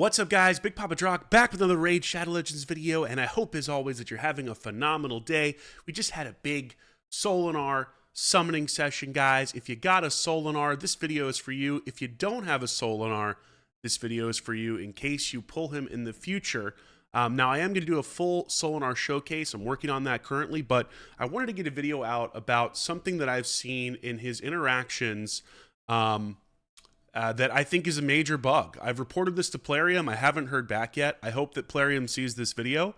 What's up, guys? Big Papa Drock back with another Raid Shadow Legends video, and I hope as always that you're having a phenomenal day. We just had a big Solanar summoning session, guys. If you got a Solanar, this video is for you. If you don't have a Solanar, this video is for you in case you pull him in the future. Now, I am going to do a full Solanar showcase. I'm working on that currently, but I wanted to get a video out about something that I've seen in his interactions that I think is a major bug. I've reported this to Plarium. I haven't heard back yet. I hope that Plarium sees this video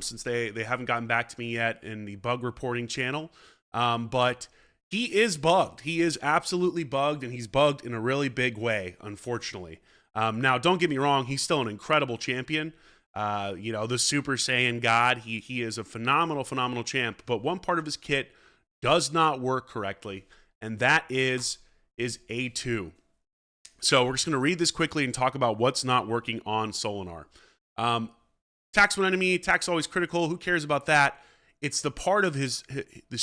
since they haven't gotten back to me yet in the bug reporting channel. But he is bugged. He is absolutely bugged, and he's bugged in a really big way, unfortunately. Now, don't get me wrong. He's still an incredible champion. You know, the Super Saiyan God. He is a phenomenal champ. But one part of his kit does not work correctly, and that is A2. So we're just going to read this quickly and talk about what's not working on Solanar. Attacks one enemy, attacks always critical. Who cares about that? It's the part of this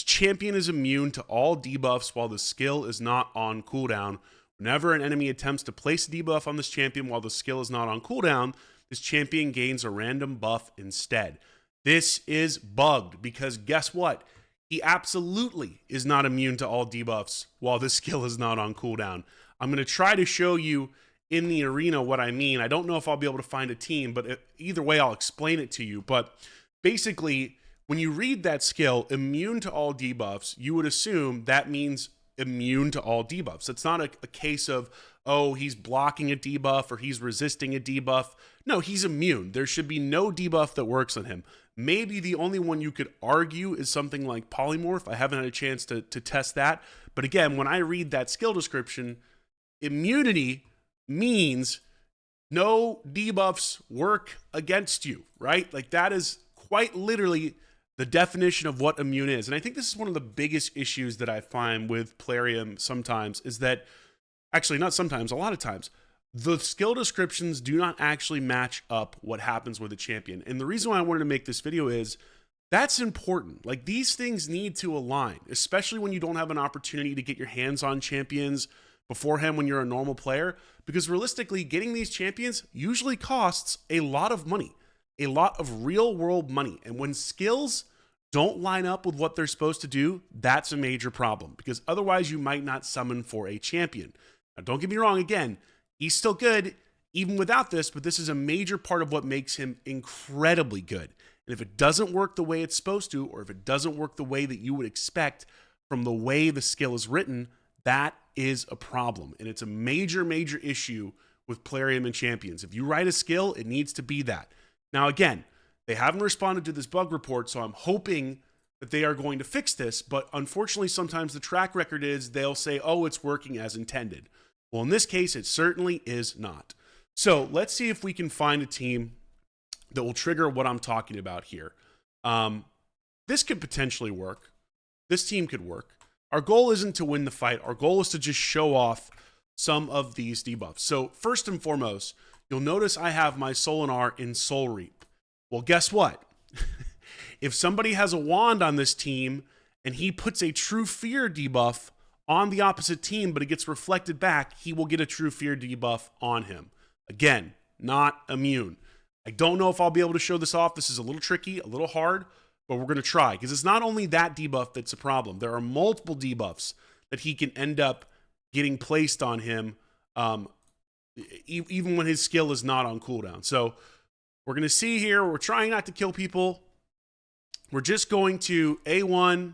champion is immune to all debuffs while the skill is not on cooldown. Whenever an enemy attempts to place a debuff on this champion while the skill is not on cooldown, this champion gains a random buff instead. This is bugged because guess what? He absolutely is not immune to all debuffs while the skill is not on cooldown. I'm going to try to show you in the arena what I mean. I don't know if I'll be able to find a team, but either way, I'll explain it to you. But basically, when you read that skill, immune to all debuffs, you would assume that means immune to all debuffs. It's not a case of, oh, he's blocking a debuff or he's resisting a debuff. No, he's immune. There should be no debuff that works on him. Maybe the only one you could argue is something like Polymorph. I haven't had a chance to test that. But again, when I read that skill description, immunity means no debuffs work against you, right? Like that is quite literally the definition of what immune is. And I think this is one of the biggest issues that I find with Plarium sometimes is that, actually not sometimes, a lot of times, the skill descriptions do not actually match up what happens with a champion. And the reason why I wanted to make this video is that's important. Like these things need to align, especially when you don't have an opportunity to get your hands on champions beforehand when you're a normal player, because realistically getting these champions usually costs a lot of money, a lot of real world money. And when skills don't line up with what they're supposed to do, that's a major problem because otherwise you might not summon for a champion. Now, don't get me wrong. Again, he's still good even without this, but this is a major part of what makes him incredibly good. And if it doesn't work the way it's supposed to, or if it doesn't work the way that you would expect from the way the skill is written, that is a problem. And it's a major issue with Plarium and champions. If you write a skill, it needs to be that. Now, again, they haven't responded to this bug report, so I'm hoping that they are going to fix this. But unfortunately, sometimes the track record is they'll say, oh, it's working as intended. Well, in this case, it certainly is not. So let's see if we can find a team that will trigger what I'm talking about here. This could potentially work. This team could work. Our goal isn't to win the fight. Our goal is to just show off some of these debuffs. So first and foremost, you'll notice I have my Solanar in Soul Reap. Well, guess what? If somebody has a wand on this team and he puts a True Fear debuff on the opposite team, but it gets reflected back, he will get a True Fear debuff on him. Again, not immune. I don't know if I'll be able to show this off. This is a little tricky, a little hard, but we're going to try because it's not only that debuff that's a problem. There are multiple debuffs that he can end up getting placed on him even when his skill is not on cooldown. So we're going to see here, we're trying not to kill people. We're just going to A1.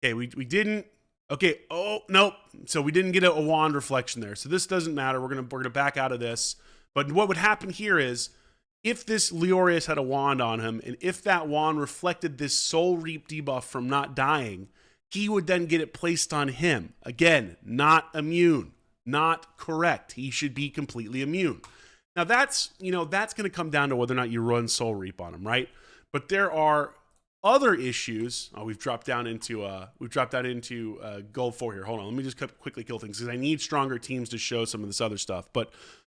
Okay, we didn't. Okay, oh, nope. So we didn't get a wand reflection there. So this doesn't matter. We're gonna back out of this. But what would happen here is if this Leorius had a wand on him, and if that wand reflected this Soul Reap debuff from not dying, he would then get it placed on him. Again, not immune, not correct. He should be completely immune. Now that's gonna come down to whether or not you run Soul Reap on him, right? But there are other issues. Oh, we've dropped down into gold 4 here. Hold on, let me just quickly kill things because I need stronger teams to show some of this other stuff. But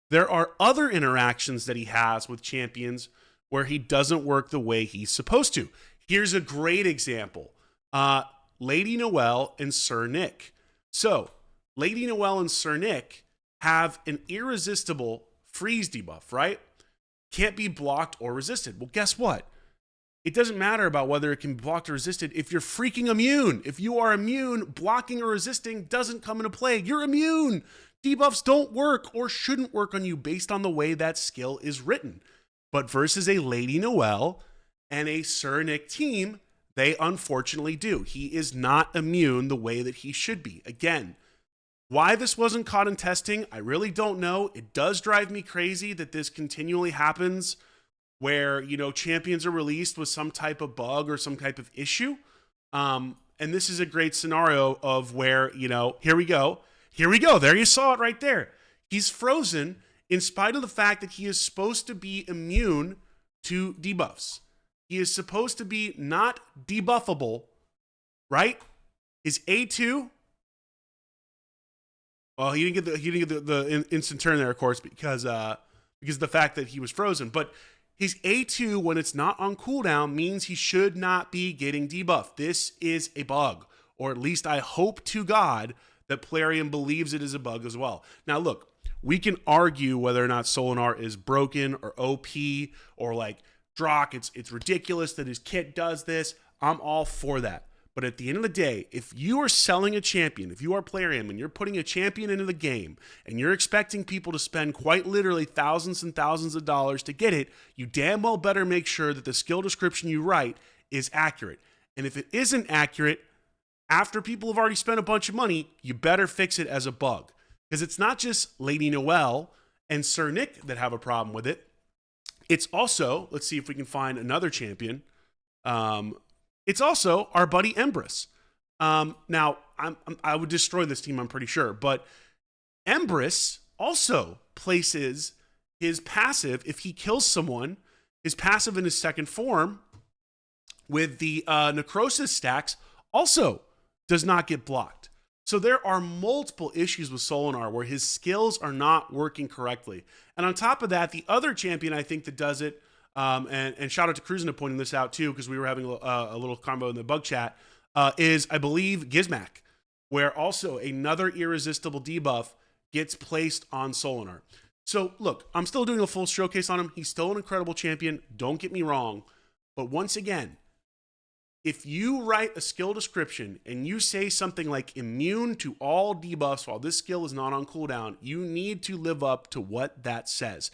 there are other interactions that he has with champions where he doesn't work the way he's supposed to. Here's a great example. Lady Noelle and Sir Nick. So Lady Noelle and Sir Nick have an Irresistible freeze debuff, right? Can't be blocked or resisted. Well, guess what? It doesn't matter about whether it can be blocked or resisted if you're freaking immune. If you are immune, blocking or resisting doesn't come into play. You're immune. Debuffs don't work or shouldn't work on you based on the way that skill is written. But versus a Lady Noelle and a Sir Nick team, they unfortunately do. He is not immune the way that he should be. Again, why this wasn't caught in testing, I really don't know. It does drive me crazy that this continually happens where, you know, champions are released with some type of bug or some type of issue. And this is a great scenario of where, you know, here we go. There you saw it right there. He's frozen in spite of the fact that he is supposed to be immune to debuffs. He is supposed to be not debuffable, right? His A2, well, he didn't get the instant turn there, of course, because of the fact that he was frozen. But his A2, when it's not on cooldown, means he should not be getting debuffed. This is a bug, or at least I hope to God that Plarium believes it is a bug as well. Now, look, we can argue whether or not Solanar is broken or OP or like Drock. It's ridiculous that his kit does this. I'm all for that. But at the end of the day, if you are selling a champion, if you are Plarium and you're putting a champion into the game and you're expecting people to spend quite literally thousands and thousands of dollars to get it, you damn well better make sure that the skill description you write is accurate. And if it isn't accurate, after people have already spent a bunch of money, you better fix it as a bug. Because it's not just Lady Noelle and Sir Nick that have a problem with it. It's also, let's see if we can find another champion. It's also our buddy Empress. Now, I would destroy this team, I'm pretty sure. But Empress also places his passive, if he kills someone, his passive in his second form with the necrosis stacks also does not get blocked. So there are multiple issues with Solanar where his skills are not working correctly. And on top of that, the other champion I think that does it, and shout out to Cruisin' pointing this out too, because we were having a little combo in the bug chat, is I believe Gizmak, where also another irresistible debuff gets placed on Solanar. So look, I'm still doing a full showcase on him. He's still an incredible champion. Don't get me wrong. But once again, if you write a skill description and you say something like immune to all debuffs while this skill is not on cooldown, you need to live up to what that says.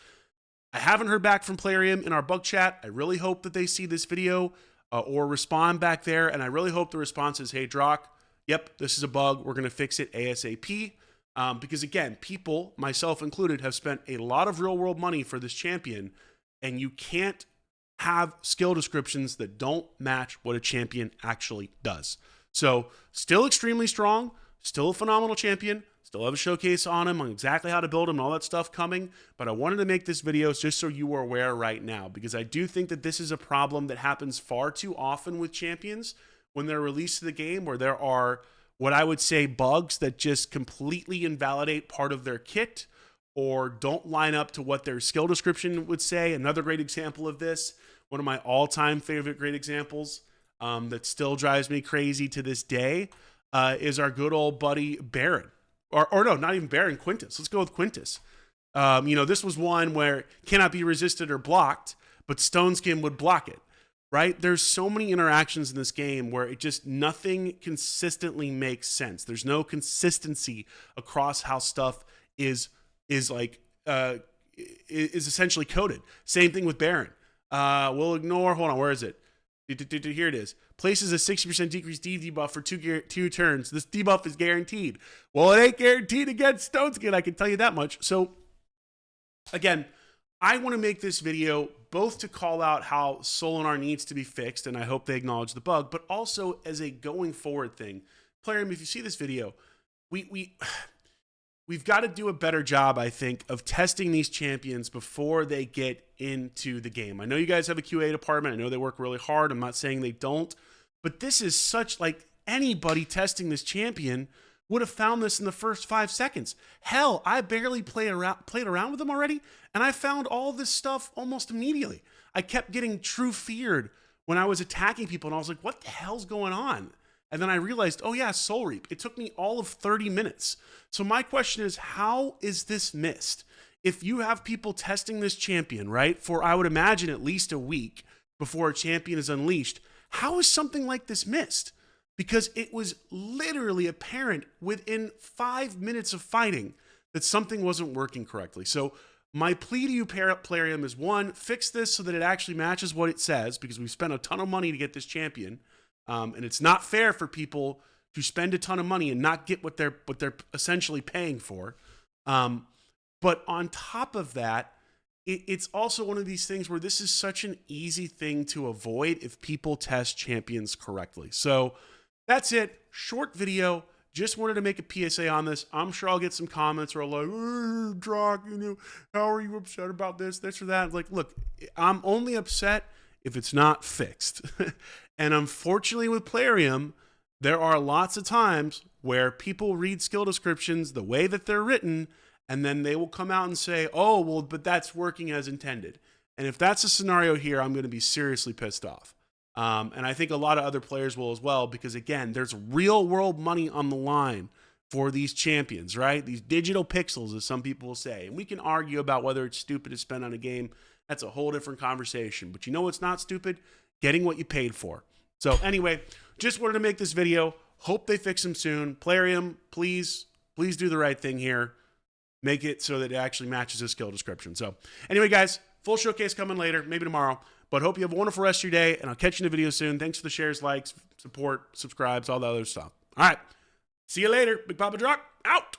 I haven't heard back from Plarium in our bug chat. I really hope that they see this video or respond back there. And I really hope the response is, hey, Drock, yep, this is a bug. We're going to fix it ASAP. Because again, people, myself included, have spent a lot of real world money for this champion, and you can't have skill descriptions that don't match what a champion actually does. So still extremely strong, still a phenomenal champion, still have a showcase on him, on exactly how to build him and all that stuff coming. But I wanted to make this video just so you are aware right now, because I do think that this is a problem that happens far too often with champions when they're released to the game, where there are what I would say bugs that just completely invalidate part of their kit or don't line up to what their skill description would say. Another great example of this, one of my all-time favorite great examples that still drives me crazy to this day, is our good old buddy Baron. Or no, not even Baron, Quintus. Let's go with Quintus. This was one where cannot be resisted or blocked, but Stone Skin would block it, right? There's so many interactions in this game where it just nothing consistently makes sense. There's no consistency across how stuff is essentially coded. Same thing with Baron. We'll ignore, hold on, where is it? Here it is. Places a 60% decreased debuff for two turns. This debuff is guaranteed. Well, it ain't guaranteed against Stone Skin, I can tell you that much. So, again, I want to make this video both to call out how Solanar needs to be fixed, and I hope they acknowledge the bug, but also as a going forward thing. Plarium, if you see this video, we've got to do a better job, I think, of testing these champions before they get into the game. I know you guys have a QA department. I know they work really hard. I'm not saying they don't. But this is such, like, anybody testing this champion would have found this in the first 5 seconds. Hell, I barely played around with them already, and I found all this stuff almost immediately. I kept getting true feared when I was attacking people, and I was like, what the hell's going on? And then I realized, oh yeah, Soul Reap. It took me all of 30 minutes. So my question is, how is this missed? if you have people testing this champion, right, for I would imagine at least a week before a champion is unleashed, how is something like this missed? Because it was literally apparent within 5 minutes of fighting that something wasn't working correctly. So my plea to you, Plarium, is one, fix this so that it actually matches what it says, because we've spent a ton of money to get this champion, and it's not fair for people to spend a ton of money and not get what they're essentially paying for. But on top of that, it's also one of these things where this is such an easy thing to avoid if people test champions correctly. So that's it. Short video. Just wanted to make a PSA on this. I'm sure I'll get some comments where I'm like, Drock, how are you upset about this or that? Like, look, I'm only upset if it's not fixed. And unfortunately with Plarium, there are lots of times where people read skill descriptions the way that they're written, and then they will come out and say, oh, well, but that's working as intended. And if that's a scenario here, I'm going to be seriously pissed off. And I think a lot of other players will as well, because again, there's real world money on the line for these champions, right? These digital pixels, as some people will say. And we can argue about whether it's stupid to spend on a game. That's a whole different conversation. But you know what's not stupid? Getting what you paid for. So anyway, just wanted to make this video. Hope they fix them soon. Plarium, please do the right thing here. Make it so that it actually matches the skill description. So anyway, guys, full showcase coming later, maybe tomorrow. But hope you have a wonderful rest of your day, and I'll catch you in the video soon. Thanks for the shares, likes, support, subscribes, all the other stuff. All right. See you later. Big Papa Drock, out.